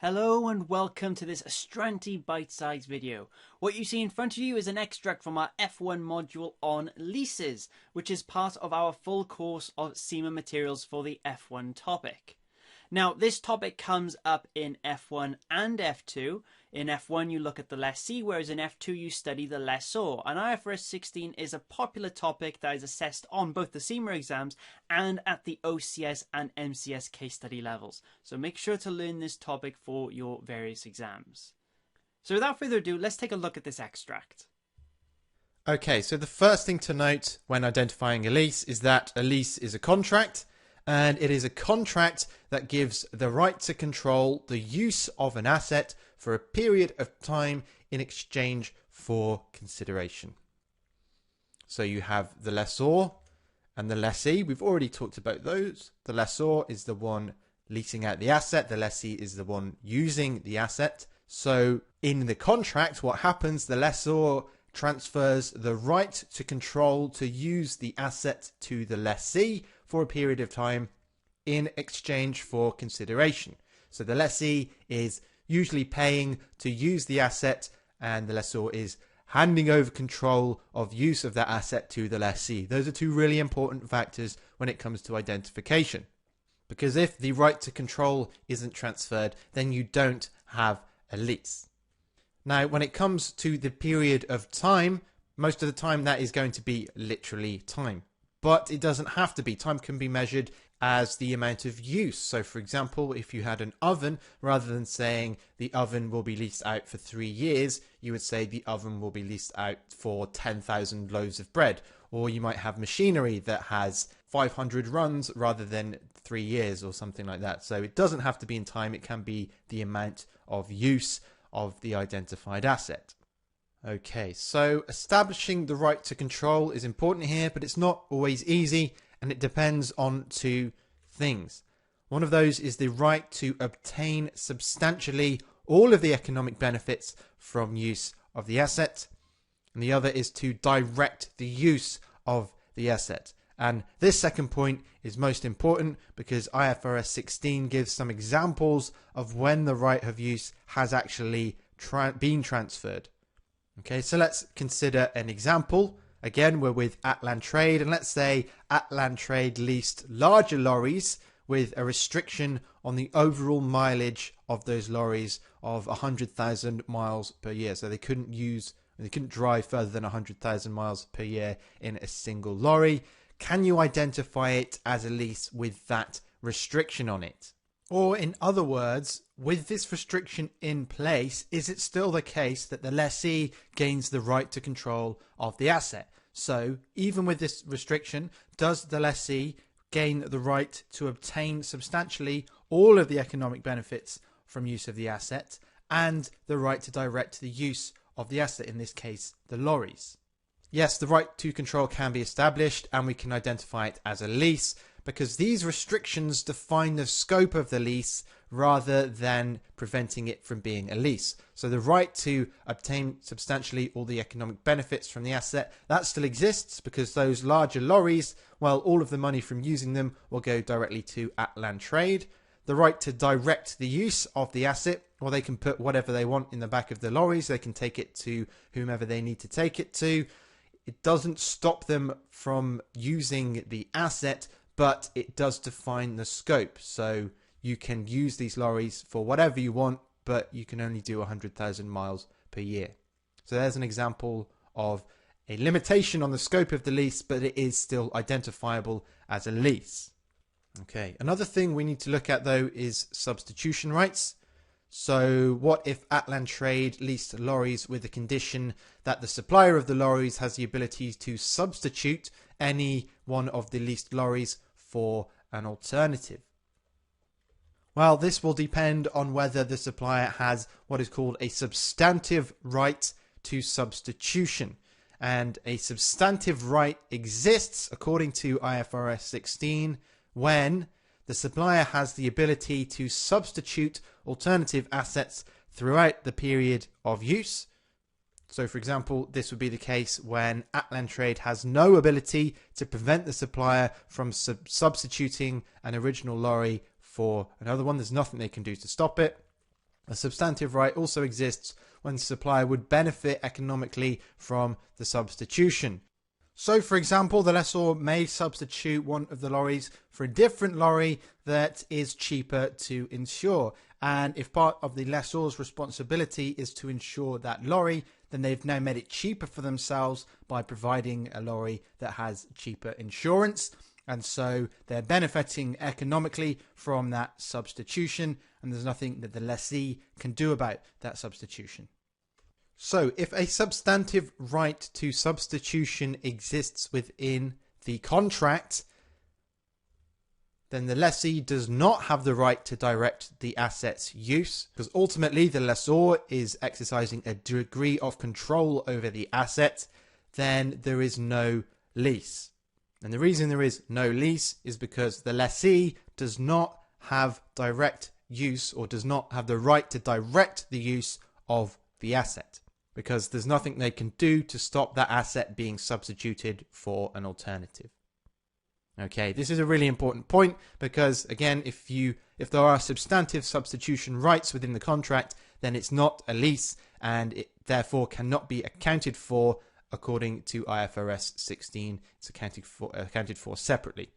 Hello and welcome to this Astranti bite-sized video. What you see in front of you is an extract from our F1 module on leases, which is part of our full course of CIMA materials for the F1 topic. Now, this topic comes up in F1 and F2. In F1, you look at the lessee, whereas in F2, you study the lessor. And IFRS 16 is a popular topic that is assessed on both the CIMA exams and at the OCS and MCS case study levels. So make sure to learn this topic for your various exams. So without further ado, let's take a look at this extract. Okay, so the first thing to note when identifying a lease is that a lease is a contract. And it is a contract that gives the right to control the use of an asset for a period of time in exchange for consideration. So you have the lessor and the lessee. We've already talked about those. The lessor is the one leasing out the asset. The lessee is the one using the asset. So in the contract, what happens? The lessor transfers the right to control to use the asset to the lessee for a period of time in exchange for consideration. So the lessee is usually paying to use the asset and the lessor is handing over control of use of that asset to the lessee. Those are two really important factors when it comes to identification. Because if the right to control isn't transferred, then you don't have a lease. Now, when it comes to the period of time, most of the time that is going to be literally time. But it doesn't have to be. Time can be measured as the amount of use. So for example, if you had an oven, rather than saying the oven will be leased out for 3 years, you would say the oven will be leased out for 10,000 loaves of bread. Or you might have machinery that has 500 runs rather than 3 years or something like that. So it doesn't have to be in time. It can be the amount of use of the identified asset. Okay, so establishing the right to control is important here, but it's not always easy, and it depends on two things. One of those is the right to obtain substantially all of the economic benefits from use of the asset, and the other is to direct the use of the asset. And this second point is most important because IFRS 16 gives some examples of when the right of use has actually been transferred. Okay, so let's consider an example. Again, we're with Astranti, and let's say Astranti leased larger lorries with a restriction on the overall mileage of those lorries of 100,000 miles per year. So they couldn't drive further than 100,000 miles per year in a single lorry. Can you identify it as a lease with that restriction on it? Or in other words, with this restriction in place, is it still the case that the lessee gains the right to control of the asset? So even with this restriction, does the lessee gain the right to obtain substantially all of the economic benefits from use of the asset and the right to direct the use of the asset, in this case, the lorries? Yes, the right to control can be established and we can identify it as a lease, because these restrictions define the scope of the lease rather than preventing it from being a lease. So the right to obtain substantially all the economic benefits from the asset, that still exists because those larger lorries, well, all of the money from using them will go directly to Astranti. The right to direct the use of the asset, or they can put whatever they want in the back of the lorries. They can take it to whomever they need to take it to. It doesn't stop them from using the asset, but it does define the scope. So you can use these lorries for whatever you want, but you can only do 100,000 miles per year. So there's an example of a limitation on the scope of the lease, but it is still identifiable as a lease. Okay, another thing we need to look at though is substitution rights. So what if Astranti leased lorries with the condition that the supplier of the lorries has the ability to substitute any one of the leased lorries for an alternative? Well, this will depend on whether the supplier has what is called a substantive right to substitution. And a substantive right exists according to IFRS 16 when the supplier has the ability to substitute alternative assets throughout the period of use. So for example, this would be the case when Astranti has no ability to prevent the supplier from substituting an original lorry for another one. There's nothing they can do to stop it. A substantive right also exists when the supplier would benefit economically from the substitution. So, for example, the lessor may substitute one of the lorries for a different lorry that is cheaper to insure. And if part of the lessor's responsibility is to insure that lorry, then they've now made it cheaper for themselves by providing a lorry that has cheaper insurance. And so they're benefiting economically from that substitution, and there's nothing that the lessee can do about that substitution. So if a substantive right to substitution exists within the contract, then the lessee does not have the right to direct the asset's use, because ultimately the lessor is exercising a degree of control over the asset. Then there is no lease. And the reason there is no lease is because the lessee does not have direct use, or does not have the right to direct the use of the asset, because there's nothing they can do to stop that asset being substituted for an alternative. Okay, this is a really important point, because again, if there are substantive substitution rights within the contract, then it's not a lease, and it therefore cannot be accounted for according to IFRS 16. It's accounted for separately.